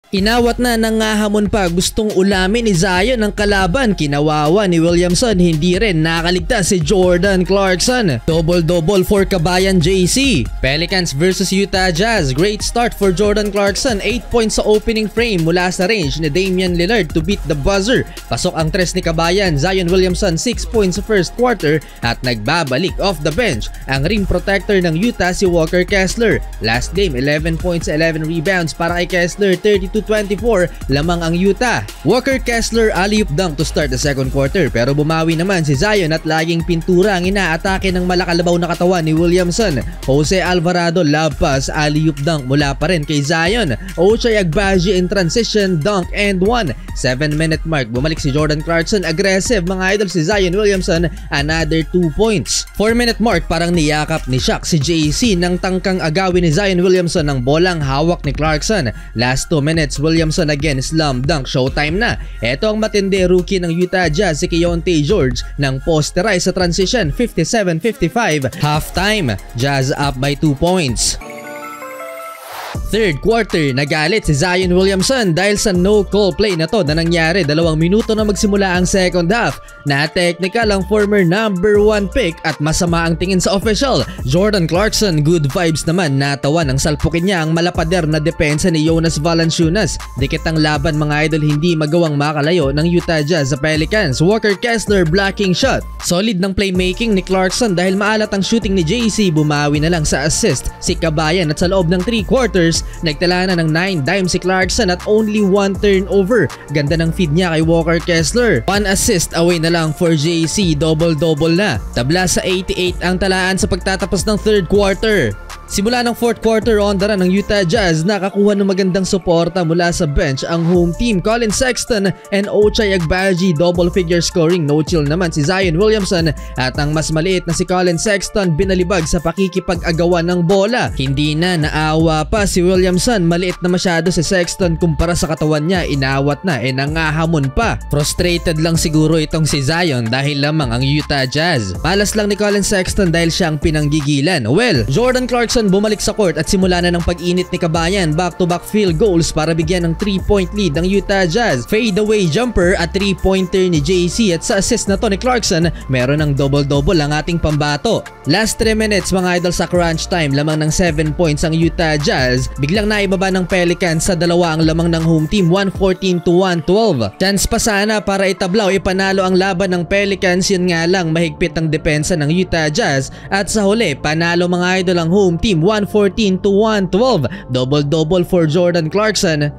Inawat na nangahamon pa, gustong ulamin ni Zion ang kalaban. Kinawawa ni Williamson, hindi rin nakaligtas si Jordan Clarkson. Double-double for Kabayan JC. Pelicans versus Utah Jazz. Great start for Jordan Clarkson. 8 points sa opening frame mula sa range ni Damian Lillard to beat the buzzer. Pasok ang tres ni Kabayan. Zion Williamson 6 points sa first quarter at nagbabalik off the bench ang rim protector ng Utah si Walker Kessler. Last game 11 points, 11 rebounds para kay Kessler. 32-24 lamang ang Utah. Walker Kessler alley-oop dunk to start the second quarter, pero bumawi naman si Zion at laging pintura ang inaatake ng malakalabaw na katawan ni Williamson. Jose Alvarado lob pass, alley-oop dunk mula pa rin kay Zion. Ochai Agbaji in transition dunk and one. 7-minute mark, bumalik si Jordan Clarkson, aggressive mga idol si Zion Williamson, another 2 points. 4-minute mark, parang niyakap ni Shaq si JC nang tangkang agawin ni Zion Williamson ng bolang hawak ni Clarkson. Last 2 minutes, Williamson again slam dunk, showtime na. Ito ang matindi rookie ng Utah Jazz si Keyonte George ng posterize sa transition. 57-55 halftime, Jazz up by 2 points. Third quarter, nagalit si Zion Williamson dahil sa no-call play na to na nangyari 2 minuto na magsimula ang second half. Na-technical ang former number 1 pick at masama ang tingin sa official. Jordan Clarkson, good vibes naman, natawa nang salpukin niya ang malapader na depensa ni Jonas Valanciunas. Dikit ang laban mga idol, hindi magawang makalayo ng Utah Jazz sa Pelicans. Walker Kessler blocking shot. Solid ng playmaking ni Clarkson dahil maalat ang shooting ni JC, bumawi na lang sa assist si Kabayan at sa loob ng 3 quarters nagtala na ng 9 dimes si Clarkson at only 1 turnover. Ganda ng feed niya kay Walker Kessler. 1 assist away na lang for JC, double-double na. Tabla sa 88 ang talaan sa pagtatapos ng third quarter. Simula ng fourth quarter, on the run ng Utah Jazz, nakakuha ng magandang suporta mula sa bench ang home team. Collin Sexton and Ochai Agbaji, double figure scoring. No chill naman si Zion Williamson at ang mas maliit na si Collin Sexton binalibag sa pakikipag-agawan ng bola. Hindi na naawa pa si Williamson, maliit na masyado si Sexton kumpara sa katawan niya, inawat na nangahamon pa. Frustrated lang siguro itong si Zion dahil lamang ang Utah Jazz. Palas lang ni Collin Sexton dahil siya ang pinanggigilan. Well, Jordan Clarkson bumalik sa court at simula na ng pag-init ni Kabayan. Back-to-back field goals para bigyan ng 3-point lead ng Utah Jazz. Fadeaway jumper at 3-pointer ni JC at sa assist na to ni Clarkson, meron ng double-double ang ating pambato. Last 3 minutes mga idol sa crunch time, lamang ng 7 points ang Utah Jazz. Biglang naibaba ng Pelicans sa 2 ang lamang ng home team, 114-112. Chance pa sana para itablaw, ipanalo ang laban ng Pelicans, yun nga lang mahigpit ang depensa ng Utah Jazz at sa huli panalo mga idol ang home team 114-112. Double-double for Jordan Clarkson.